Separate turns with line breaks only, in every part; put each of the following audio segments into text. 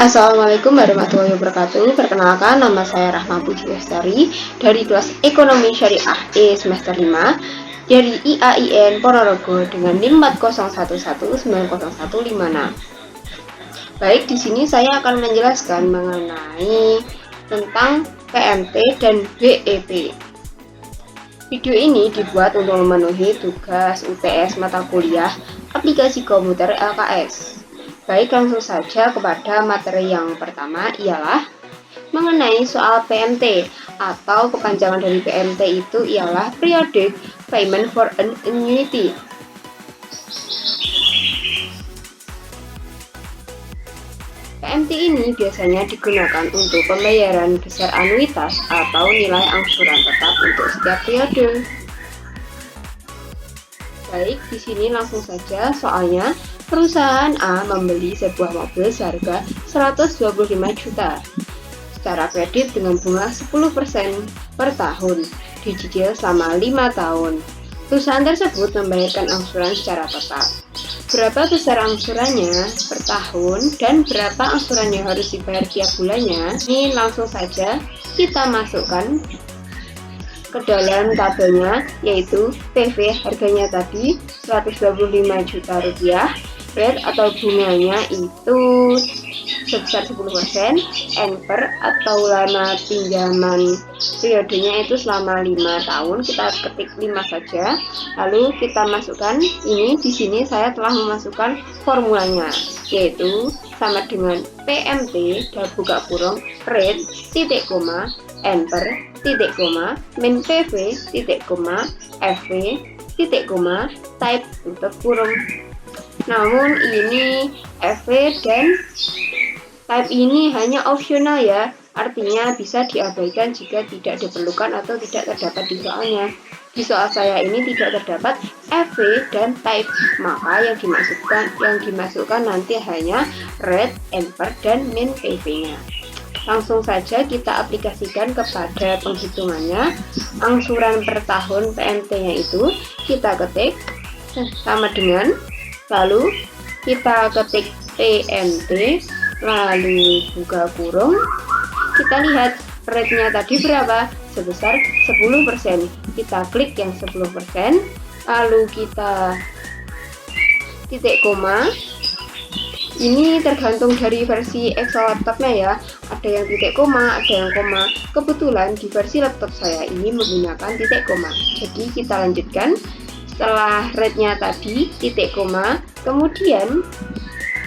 Assalamualaikum warahmatullahi wabarakatuh. Perkenalkan, nama saya Rahma Puji Lestari dari kelas Ekonomi Syariah E semester 5 dari IAIN Ponorogo dengan NIM 401190156. Baik, di sini saya akan menjelaskan mengenai tentang PMT dan BEP. Video ini dibuat untuk memenuhi tugas UTS mata kuliah aplikasi komputer LKS. Baik, langsung saja kepada materi yang pertama, ialah mengenai soal PMT atau kepanjangan dari PMT itu ialah Periodic Payment for an Annuity. PMT ini biasanya digunakan untuk pembayaran besar anuitas atau nilai angsuran tetap untuk setiap periode. Baik, di sini langsung saja soalnya. Perusahaan A membeli sebuah mobil seharga 125 juta secara kredit dengan bunga 10% per tahun, dicicil selama 5 tahun. Perusahaan tersebut membayarkan angsuran secara tetap. Berapa besar angsurannya per tahun dan berapa angsuran yang harus dibayar tiap bulannya? Ini langsung saja kita masukkan ke dalam tabelnya, yaitu PV harganya tadi 125 juta rupiah, rate atau bunganya itu sebesar 10%, NPR atau lama pinjaman periodenya itu selama 5 tahun, kita ketik 5 saja, lalu kita masukkan ini. Di sini saya telah memasukkan formulanya, yaitu sama dengan PMT dan buka kurung rate titik koma NPR titik koma min PV titik koma FV titik koma type tutup kurung. Namun ini FV dan type ini hanya opsional ya, artinya bisa diabaikan jika tidak diperlukan atau tidak terdapat di soalnya. Di soal saya ini tidak terdapat FV dan type, maka yang dimasukkan nanti hanya rate, NPR, dan min PV-nya. Langsung saja kita aplikasikan kepada penghitungannya. Angsuran per tahun PMT-nya itu kita ketik sama dengan, lalu kita ketik PMT, lalu buka kurung, kita lihat rate-nya tadi berapa, sebesar 10%. Kita klik yang 10%, lalu kita titik koma. Ini tergantung dari versi Excel laptopnya ya, ada yang titik koma, ada yang koma. Kebetulan di versi laptop saya ini menggunakan titik koma, jadi kita lanjutkan. Setelah rate-nya tadi titik koma, kemudian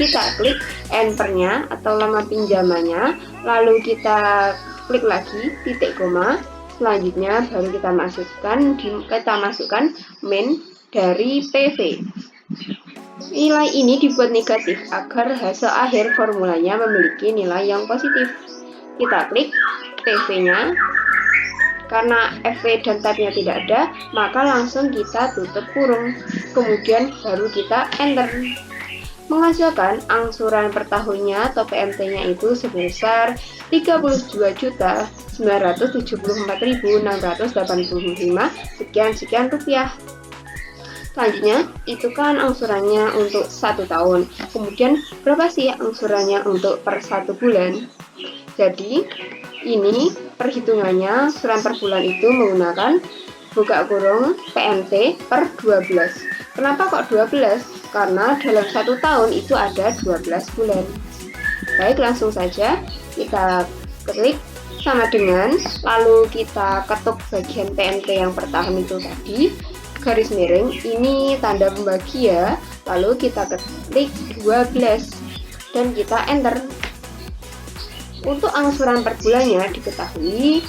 kita klik NPR-nya atau lama pinjamannya, lalu kita klik lagi titik koma. Selanjutnya baru kita masukkan min dari PV. Nilai ini dibuat negatif agar hasil akhir formulanya memiliki nilai yang positif. Kita klik PV-nya. Karena FV dan type-nya tidak ada, maka langsung kita tutup kurung. Kemudian baru kita enter. Menghasilkan angsuran per tahunnya atau PMT-nya itu sebesar 32.974.685 sekian rupiah. Selanjutnya, itu kan angsurannya untuk 1 tahun. Kemudian berapa sih angsurannya untuk per 1 bulan? Jadi, ini perhitungannya angsuran per bulan itu menggunakan buka kurung PMT per 12. Kenapa kok 12? Karena dalam 1 tahun itu ada 12 bulan. Baik, langsung saja kita klik sama dengan, lalu kita ketuk bagian PMT yang per tahun itu tadi, garis miring, ini tanda pembagi ya, lalu kita klik 12 dan kita enter. Untuk angsuran per bulannya diketahui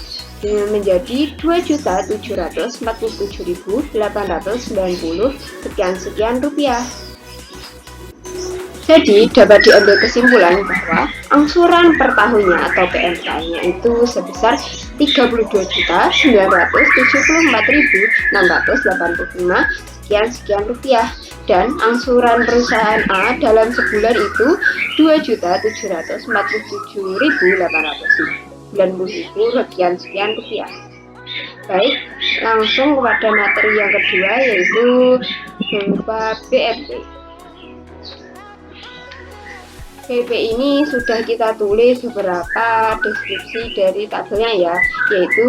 menjadi 2.747.890 sekian rupiah. Jadi dapat diambil kesimpulan bahwa angsuran per tahunnya atau PMT-nya itu sebesar 32.974.685 sekian rupiah, dan angsuran perusahaan A dalam sebulan itu 2.747.890 sekian rupiah. Baik, langsung kepada materi yang kedua, yaitu berupa BEP. BIP ini sudah kita tulis beberapa deskripsi dari tabelnya ya, yaitu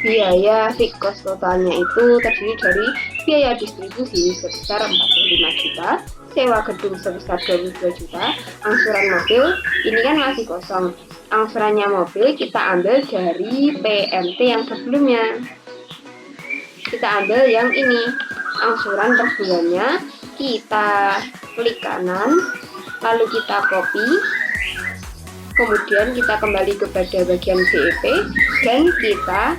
biaya fixed cost totalnya itu terdiri dari biaya distribusi sebesar 45 juta, sewa gedung sebesar 22 juta, angsuran mobil ini kan masih kosong. Angsurannya mobil kita ambil dari PMT yang sebelumnya. Kita ambil yang ini, angsuran per bulannya, kita klik kanan, lalu kita copy, kemudian kita kembali kepada bagian BIP dan kita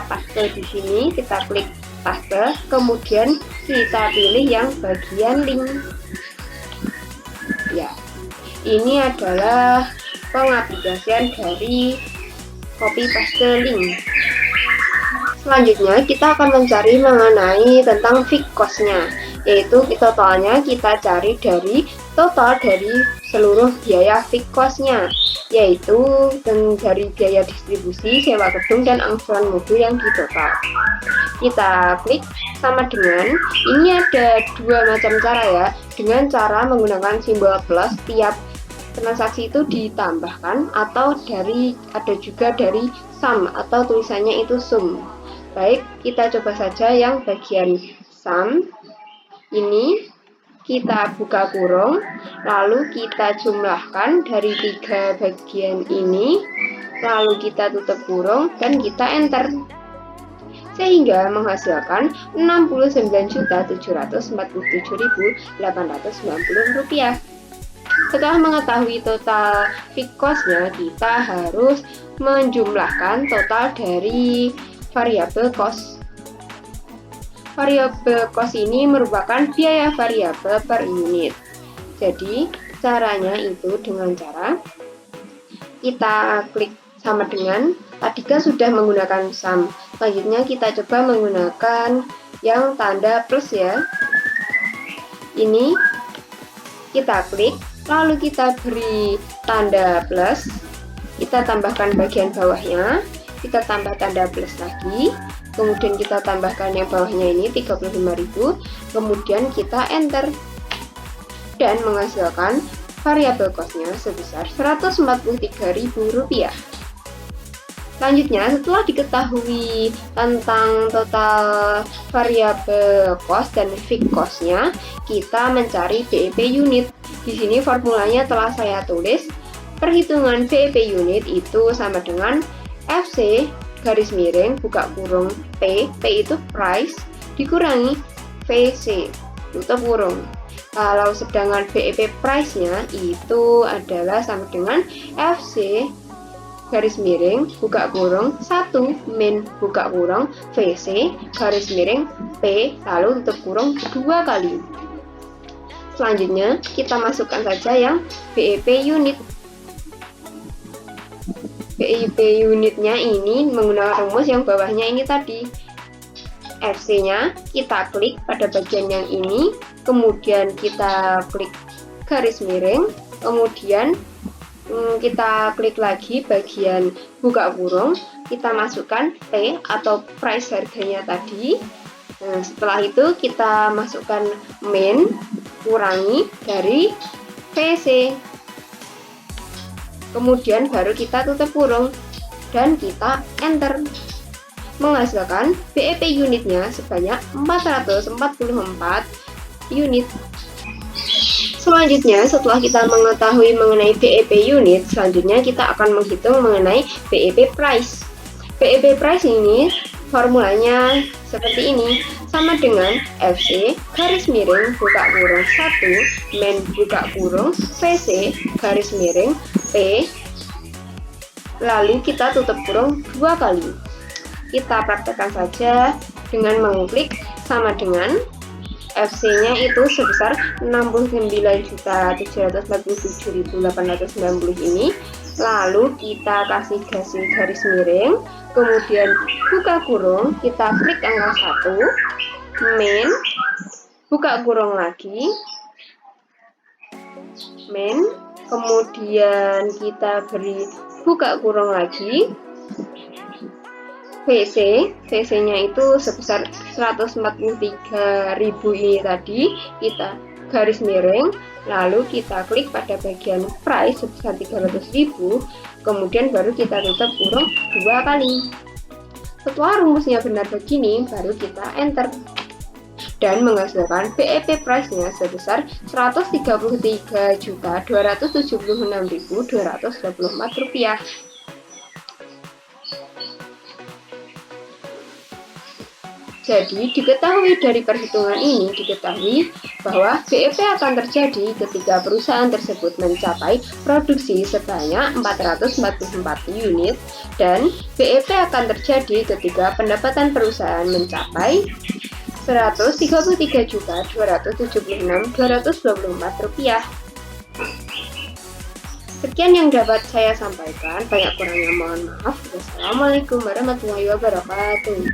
paste di sini, kita klik paste, kemudian kita pilih yang bagian link. Ya, ini adalah pengaplikasian dari copy paste link. Selanjutnya kita akan mencari mengenai tentang fixed cost-nya, yaitu totalnya kita cari dari total dari seluruh biaya fixed cost-nya, yaitu dari biaya distribusi, sewa gedung, dan angsuran mobil yang ditotal. Kita klik sama dengan, ini ada dua macam cara ya, dengan cara menggunakan simbol plus tiap transaksi itu ditambahkan, atau ada juga dari sum atau tulisannya itu sum. Baik, kita coba saja yang bagian sum. Ini kita buka kurung, lalu kita jumlahkan dari 3 bagian ini, lalu kita tutup kurung dan kita enter. Sehingga menghasilkan Rp69.747.890. Setelah mengetahui total fixed cost-nya, kita harus menjumlahkan total dari variabel cost. Variabel cost ini merupakan biaya variabel per unit. Jadi, caranya itu dengan cara kita klik sama dengan, tadi kan sudah menggunakan sum. Selanjutnya kita coba menggunakan yang tanda plus ya. Ini kita klik, lalu kita beri tanda plus, kita tambahkan bagian bawahnya, kita tambah tanda plus lagi, kemudian kita tambahkan yang bawahnya ini 35.000, kemudian kita enter dan menghasilkan variabel cost-nya sebesar Rp143.000. Selanjutnya, setelah diketahui tentang total variabel cost dan fixed cost-nya, kita mencari BIP unit. Di sini formulanya telah saya tulis. Perhitungan BIP unit itu sama dengan FC garis miring buka kurung P itu price dikurangi VC tutup kurung. Kalau sedangkan BIP price-nya itu adalah sama dengan FC garis miring buka kurung 1 min buka kurung VC garis miring P lalu tutup kurung 2 kali. Selanjutnya kita masukkan saja yang BIP unit. BIP unitnya ini menggunakan rumus yang bawahnya ini tadi. FC-nya kita klik pada bagian yang ini, kemudian kita klik garis miring, kemudian kita klik lagi bagian buka kurung, kita masukkan P atau price harganya tadi. Nah, setelah itu kita masukkan min kurangi dari VC. Kemudian baru kita tutup kurung dan kita enter. Menghasilkan BIP unitnya sebanyak 444 unit. Selanjutnya, setelah kita mengetahui mengenai BIP unit, selanjutnya kita akan menghitung mengenai BIP price. BIP price ini formulanya seperti ini, sama dengan FC garis miring buka kurung 1 min buka kurung VC garis miring P, lalu kita tutup kurung 2 kali. Kita praktekkan saja dengan mengklik sama dengan FC-nya itu sebesar 69.747.890 ini, lalu kita kasih garis miring, kemudian buka kurung, kita klik angka 1, min, buka kurung lagi, min, kemudian kita beri buka kurung lagi, VC-nya itu sebesar 143.000 ini tadi, kita garis miring, lalu kita klik pada bagian price sebesar 300.000, kemudian baru kita tutup kurung 2 kali. Setelah rumusnya benar begini, baru kita enter dan menghasilkan BEP price-nya sebesar Rp133.276.224. Jadi diketahui dari perhitungan ini bahwa BEP akan terjadi ketika perusahaan tersebut mencapai produksi sebanyak 444 unit dan BEP akan terjadi ketika pendapatan perusahaan mencapai Rp133.276.224. Sekian yang dapat saya sampaikan, banyak kurangnya mohon maaf. Wassalamualaikum warahmatullahi wabarakatuh.